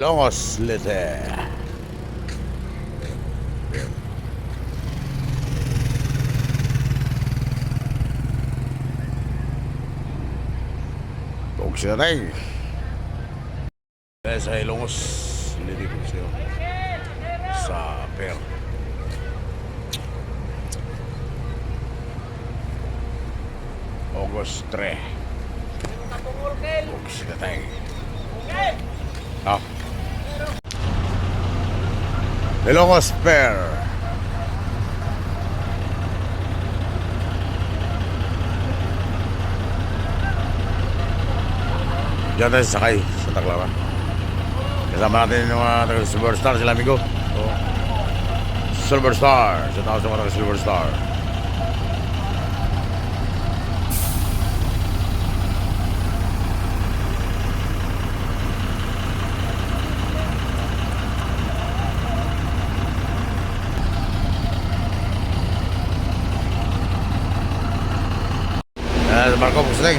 Longos Lite. Huwag siya tayo. Sa Longos Lite po siya. Sa Per. August 3. Huwag siya tayo. Ilongos Per. Diyan tayo sakay sa Tacloban. Kasama natin yung mga taga-Silver Star, sila amigo. Silver Star. Sa tao sa mga taga-Silver Star. Marco Pusling.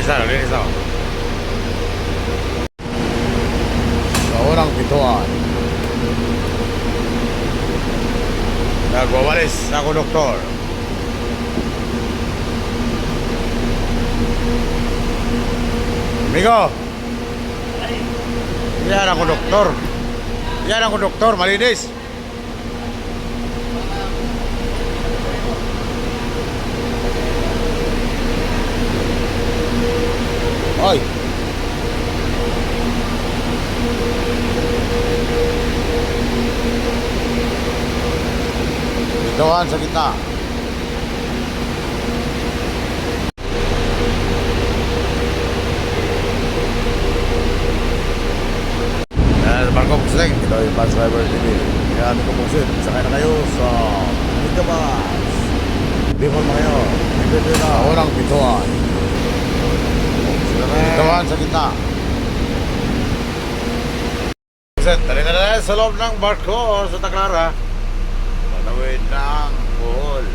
Naglinis na. Sa unang pituan. Nagwawalis ako, doktor. Amigo. Yan ako, doktor. Yan ako, doktor. Malinis. Oy. Ituan sa kita. Marco Pusling, ito yung Bus Driver TV. Kaya ito po sit, sakay na kayo sa Megabus. Bicol mo kayo. Ito na unang pituan. Ituan sa kita. Pusit, tali na sa loob ng barko sa Taclara. Patawid ng Bohol.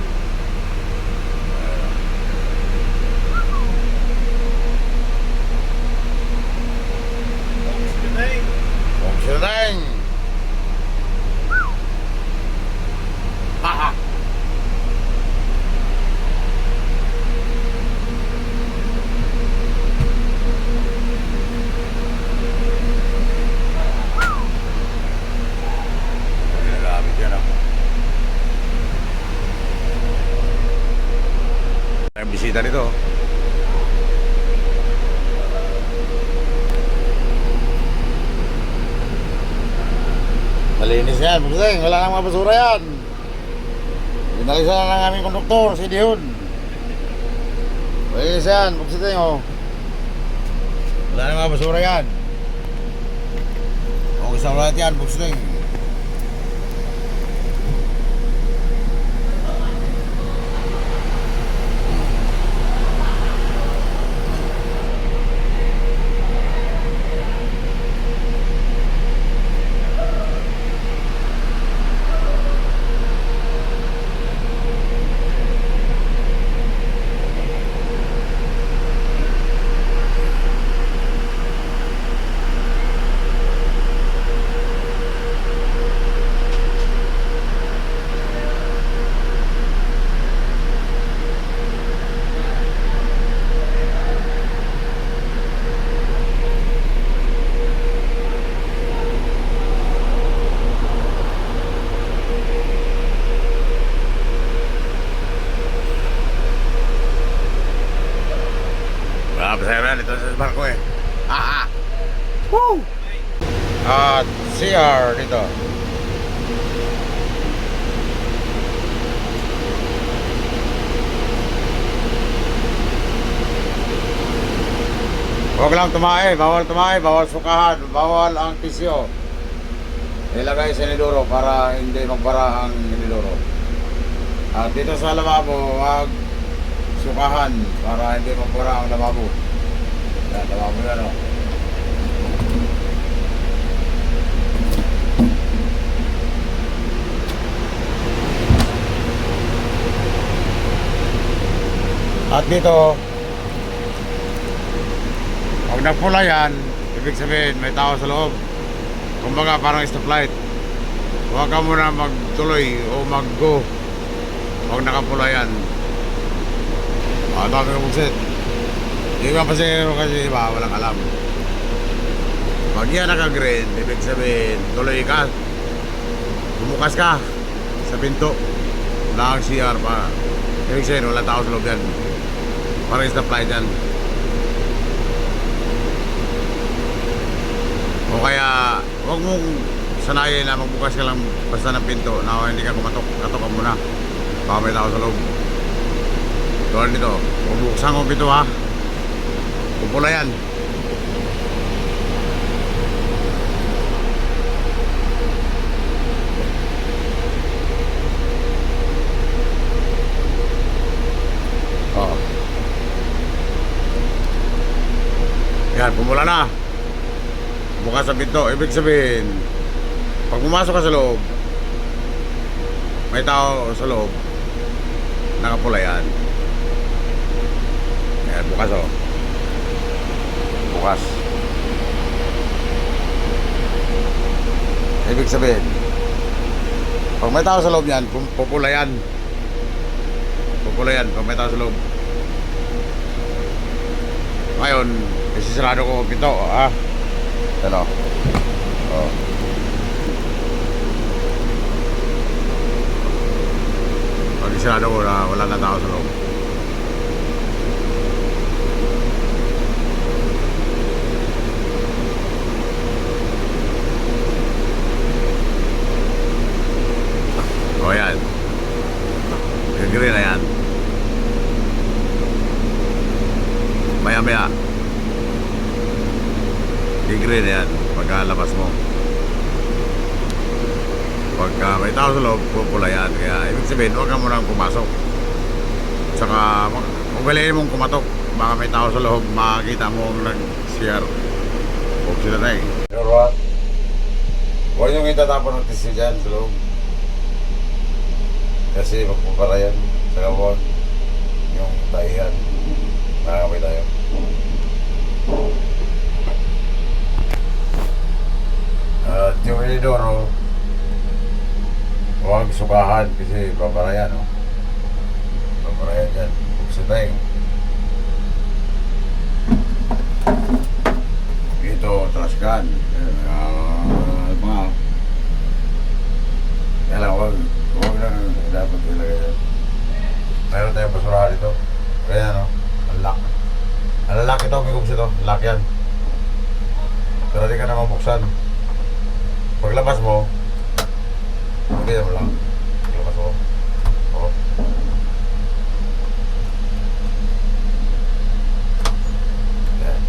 Huwag siya tayong. Haha. Ginagamit yan ako. May bisita nito. Malinis yan, Pusling. Wala nang mga basura yan. Pinalisan na ng aming konduktor, si Dihon. Malinis yan, Pusling, oh. Wala nang mga basura yan. Okay sa ulit yan, Pusling. Pasayran ito sa barko eh. Woo! At CR dito. Huwag lang tumae, bawal sukahan, bawal ang pisyo. Ilagay sa inidoro para hindi magbara ang inidoro. At dito sa lababo, wag sukahan para hindi mapura ang lababo. Yan, lababo yan o. At dito, pag nagpula yan, ibig sabihin may tao sa loob. Kumbaga parang stoplight. Huwag ka muna magtuloy o mag-go pag nakapula yan. Dami ka buksit. Yung mga pasahero kasi iba, walang alam. Pag yan naka-green, ibig sabihin tuloy ka. Bumukas ka sa pinto. Wala kang CR pa. Ibig sabihin wala tao sa loob yan. Parang stoplight yan. O kaya huwag mong sanayin na magbukas ka lang basta ng pinto na hindi ka kumatok, katok ka muna baka may tao sa loob. Tulad nito, bubuksan ko pinto ha, pupula yan. Yan, pumula na. Bukas sa pinto, ibig sabihin pag pumasok ka sa loob may tao sa loob, nakapula yan. Yan, bukas o. Bukas. Ibig sabihin pag may tao sa loob yan, pupula yan. Pupula yan pag may tao sa loob. Ngayon, isisarado ko ang pinto ha. Ano? Oh. Pag isarado ko na wala na tao sa loob. O yan. Green na yan. Maya maya green na yan pagkalabas mo. Pagka may tao sa loob, pupula yan. Kaya ibig sabihin, huwag ka muna pumasok. Saka ugaliin mong kumatok. Baka may tao sa loob, makakita mo nag-CR. Huwag sila na eh. Pero what? Huwag yung itatapon ng tisi dyan sa loob. Kasi magpupara yan. Saka huwag yung tahiyan. Nakakamay tayo. At yung inidoro, huwag sukahan kasi babarayan, no? Babarayan dyan. Buksitay. Ito, traskan. Mga kaya lang, huwag na dapat ilagay dyan. Mayroon tayong basurahan dito. Kaya, no? Ang lock. Ang lock ito, may kubs ito. Lock yan. Pero di ka na mabuksan. Paglabas mo, hindi mo lang. Paglabas mo. Oo. Yan.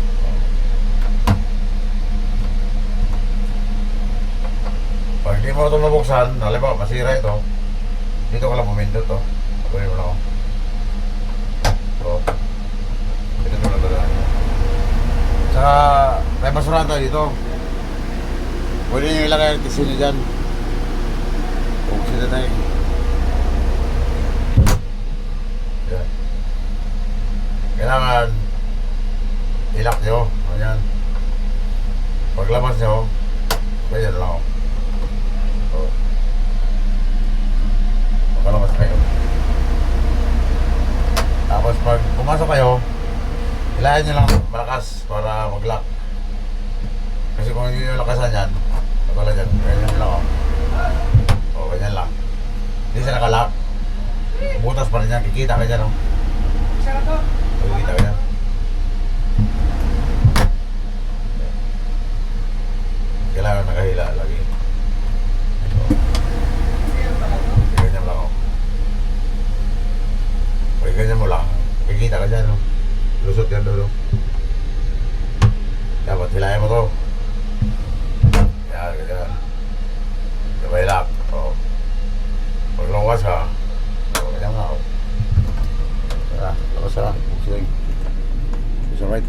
Pag hindi mo ito mabuksan, halimbawa masira ito, dito ka lang pumindot to. Pagkunin mo lang ako. Oo. Dito mo lang doon. Saka, may basurahan tayo dito. Pwede nyo ilagay ang tissue nyo dyan. Kung sila na yun. Yan. Kailangan ilak nyo. Ayan. Paglabas nyo, ganyan lang ako. So, pagkalabas kayo. Tapos pag pumasok kayo, ilayan nyo lang malakas para mag-lock. Kasi kung hindi nyo lakasan yan, wala dyan, ganyan lang o ganyan lang. Hindi siya nakalock. Butas pa rin yan, kikita ka dyan o. Kikita ka dyan. Kailangan nakahila lagi. Ganyan lang o. Pag ganyan mo lang, kikita ka dyan o. Lusot yan doon o. Dapat hilayan mo to. Yan, ganyan. Sabay lock. O. Pag lumabas ka, ganyan nga o. Tara, labas sa swing. It's alright.